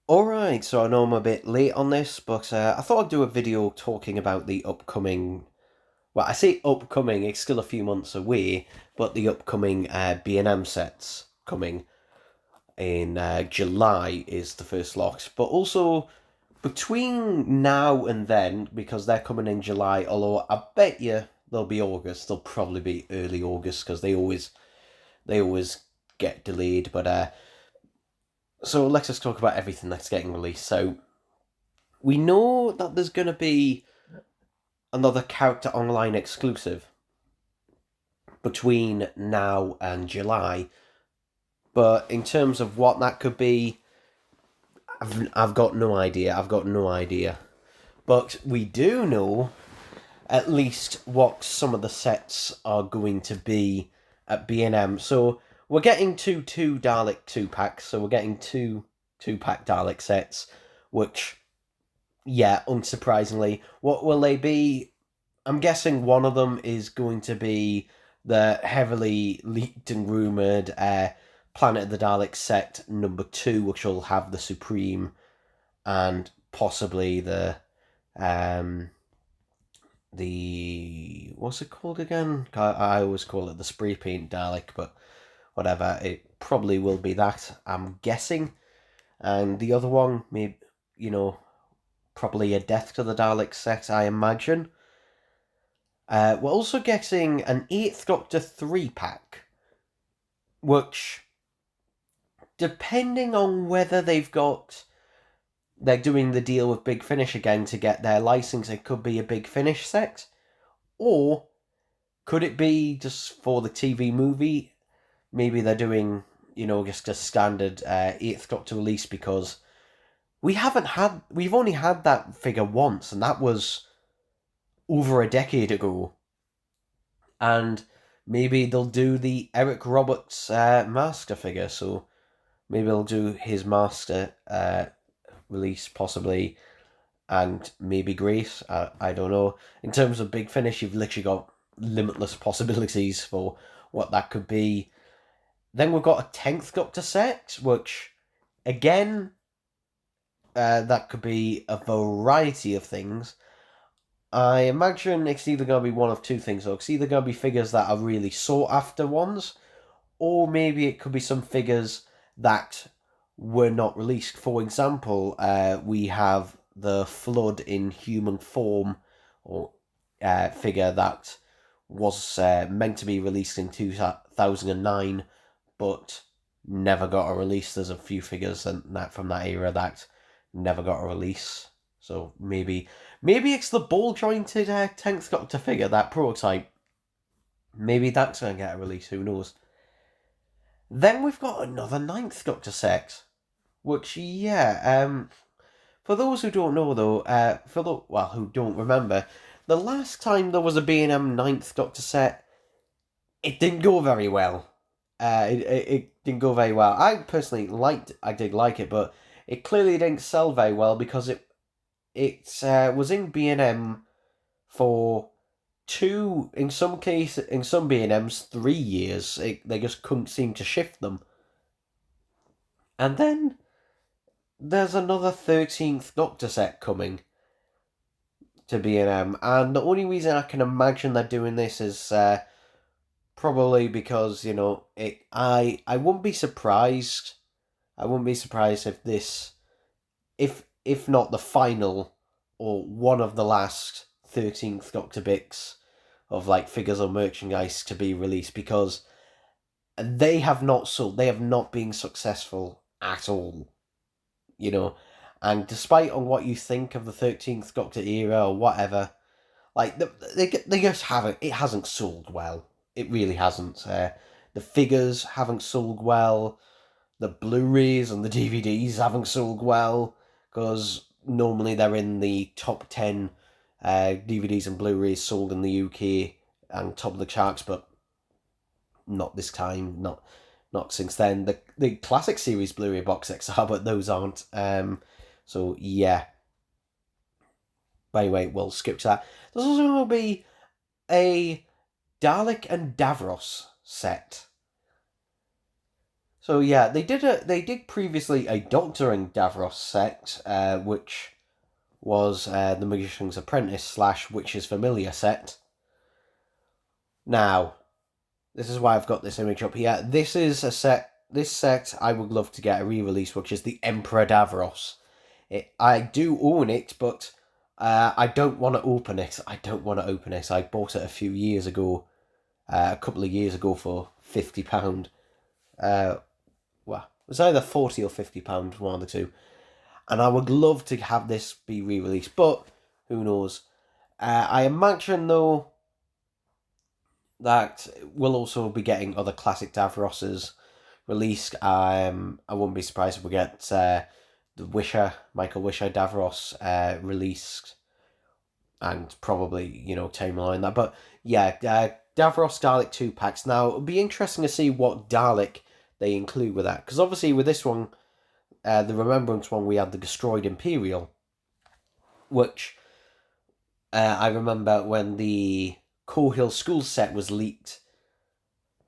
Alright, so I know I'm a bit late on this, but I thought I'd do a video talking about the upcoming. Well, I say upcoming, it's still a few months away, but the upcoming B&M sets coming in July is the first lot. But also, between now and then, because they're coming in July, although I bet you they'll be August, they'll probably be early August, because they always get delayed, but so let's just talk about everything that's getting released. So we know that there's going to be another character online exclusive between now and July, but in terms of what that could be, I've got no idea. I've got no idea. But we do know at least what some of the sets are going to be at B&M. So we're getting two Dalek 2-packs, so we're getting two-pack Dalek sets, which, yeah, unsurprisingly, what will they be? I'm guessing one of them is going to be the heavily leaked and rumoured Planet of the Daleks set number 2, which will have the Supreme and possibly um the what's it called again? I always call it the spray paint Dalek, but whatever. It probably will be that, I'm guessing. And the other one, maybe, you know, probably a Death to the Dalek set, I imagine. We're also getting an Eighth Doctor 3-pack, which, depending on whether they're doing the deal with Big Finish again to get their license, it could be a Big Finish set, or could it be just for the TV movie? Maybe they're doing, just a standard Eighth Doctor release, because we've only had that figure once, and that was over a decade ago. And maybe they'll do the Eric Roberts Master figure. So maybe they'll do his Master release possibly, and maybe Grace. I don't know. In terms of Big Finish, you've literally got limitless possibilities for what that could be. Then we've got a 10th Doctor set, which, again, that could be a variety of things. I imagine it's either going to be one of two things, though. It's either going to be figures that are really sought after ones, or maybe it could be some figures that were not released. For example, we have the Flood in human form, or figure that was meant to be released in 2009, but never got a release. There's a few figures that from that era that never got a release. So maybe it's the ball jointed 10th Doctor figure, that prototype. Maybe that's going to get a release, who knows. Then we've got another Ninth Doctor set, which, yeah, for those who don't know though, who don't remember, the last time there was a B&M Ninth Doctor set, it didn't go very well. It didn't go very well. I did like it, but it clearly didn't sell very well, because it was in B&M for in some B&Ms, 3 years. They just couldn't seem to shift them. And then there's another 13th Doctor set coming to B&M, and the only reason I can imagine they're doing this is probably because, I wouldn't be surprised. I wouldn't be surprised if if not the final, or one of the last 13th Doctor bits of like figures or merchandise to be released, because they have not sold. They have not been successful at all. You know, and despite on what you think of the 13th Doctor era or whatever, like they just haven't. It hasn't sold well. It really hasn't. The figures haven't sold well. The Blu-rays and the DVDs haven't sold well, because normally they're in the top 10 DVDs and Blu-rays sold in the UK and top of the charts, but not this time. Not since then. The classic series Blu-ray box sets are, but those aren't. So yeah. By the way, we'll skip to that. There's also going to be a Dalek and Davros set. So yeah, they did previously a Doctoring Davros set, which was the Magician's Apprentice slash Witch's Familiar set. Now, this is why I've got this image up here. This is a set. This set I would love to get a re-release, which is the Emperor Davros. I do own it, but I don't want to open it. I don't want to open it. I bought it a few years ago, a couple of years ago for £50. Well, it was either £40 or £50, one of the two. And I would love to have this be re-released, but who knows? I imagine though that we'll also be getting other classic Davroses released. I wouldn't be surprised if we get the Michael Wisher Davros released, and probably, timeline that. But yeah, Davros Dalek 2 packs. Now, it'll be interesting to see what Dalek they include with that, because obviously with this one, the Remembrance one, we had the Destroyed Imperial, which I remember when the Cohill School set was leaked,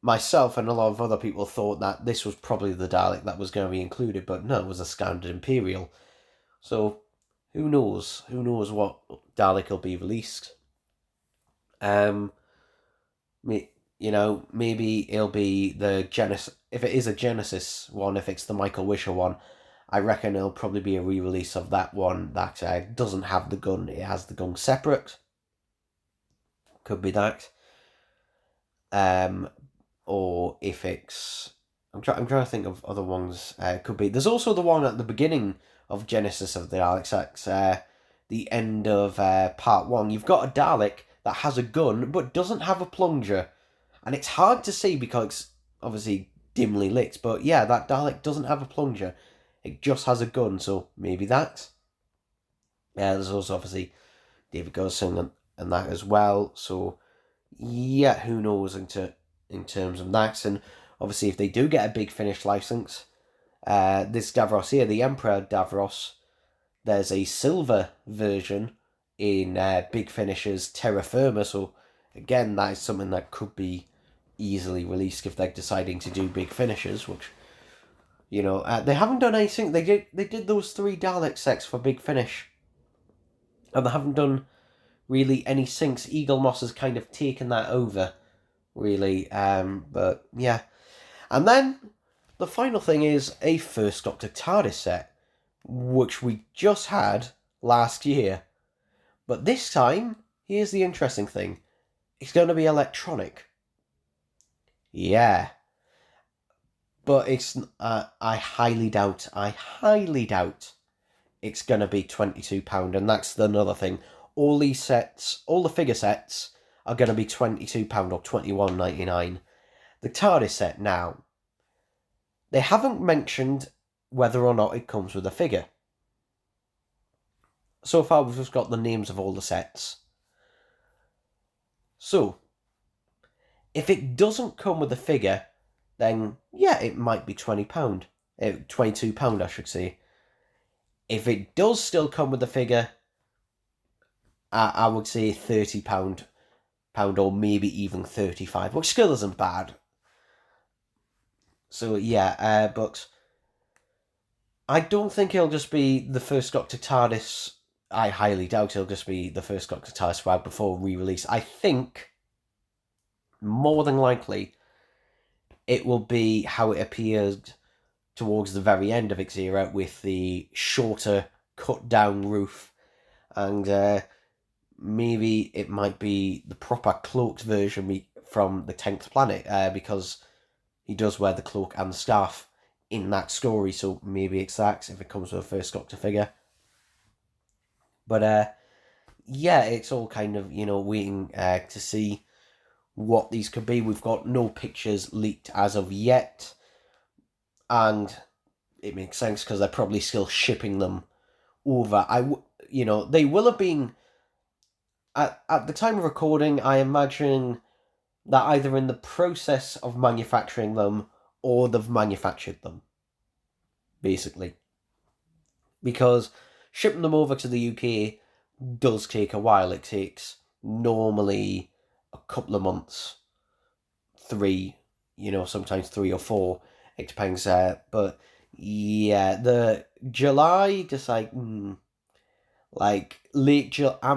myself and a lot of other people thought that this was probably the Dalek that was going to be included, but no, it was a standard Imperial. So, who knows? Who knows what Dalek will be released? Maybe it'll be the Genesis. If it is a Genesis one, if it's the Michael Wisher one, I reckon it'll probably be a re-release of that one that doesn't have the gun. It has the gun separate. Could be that. Or if it's... I'm trying to think of other ones. Could be. There's also the one at the beginning of Genesis of the Dalek Sets. The end of part 1. You've got a Dalek that has a gun but doesn't have a plunger. And it's hard to see because it's obviously dimly lit. But yeah, that Dalek doesn't have a plunger. It just has a gun, so maybe that. There's also obviously David Gosling and that as well. So yeah, who knows in terms of that. And obviously if they do get a Big Finish license, this Davros here, the Emperor Davros, there's a silver version in Big Finish's Terra Firma. So again, that is something that could be easily released if they're deciding to do Big Finishes, which, they haven't done anything. They did those 3 Dalek sets for Big Finish, and they haven't done really any since. Eagle Moss has kind of taken that over, really. But yeah. And then the final thing is a First Doctor Tardis set, which we just had last year. But this time, here's the interesting thing. It's going to be electronic. Yeah. But it's... I highly doubt it's going to be £22. And that's another thing. All these sets, all the figure sets, are going to be £22 or $21.99. The TARDIS set now, they haven't mentioned whether or not it comes with a figure. So far we've just got the names of all the sets. So, if it doesn't come with a figure, then yeah, it might be £20. £22, I should say. If it does still come with a figure, I would say £30 or maybe even 35, which still isn't bad. So yeah, but I don't think it'll just be the First Doctor TARDIS. I highly doubt it'll just be the First Doctor TARDIS swag before re-release. I think, more than likely, it will be how it appeared towards the very end of its era, with the shorter, cut-down roof, and maybe it might be the proper cloaked version from the 10th Planet, because he does wear the cloak and the scarf in that story, so maybe it's that if it comes with a First Doctor figure. But yeah, it's all kind of, waiting to see what these could be. We've got no pictures leaked as of yet, and it makes sense because they're probably still shipping them over. They will have been, at the time of recording, I imagine that either in the process of manufacturing them or they've manufactured them, basically. Because shipping them over to the UK does take a while. It takes normally a couple of months, 3, sometimes 3 or 4. it depends. But yeah, the July, just like I'm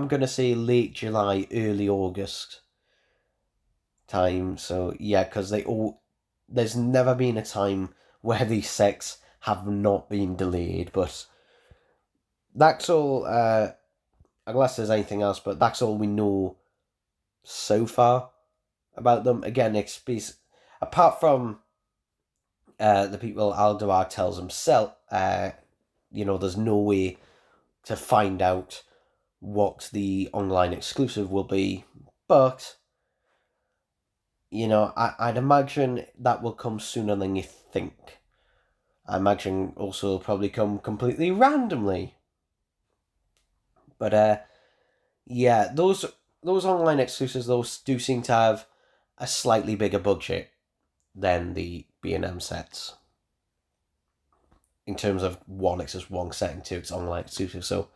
gonna say late July, early August time. So yeah, because there's never been a time where these sets have not been delayed. But that's all. Unless there's anything else, but that's all we know so far about them. Again, apart from the people Aldebar tells himself, there's no way to find out what the online exclusive will be. But, I'd imagine that will come sooner than you think. I imagine also it'll probably come completely randomly. But, yeah, those online exclusives, those do seem to have a slightly bigger budget than the B&M sets. In terms of one, it's just one set, and two, it's online exclusive. So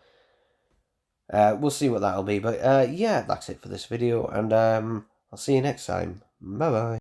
we'll see what that'll be. But yeah, that's it for this video, and I'll see you next time. Bye bye.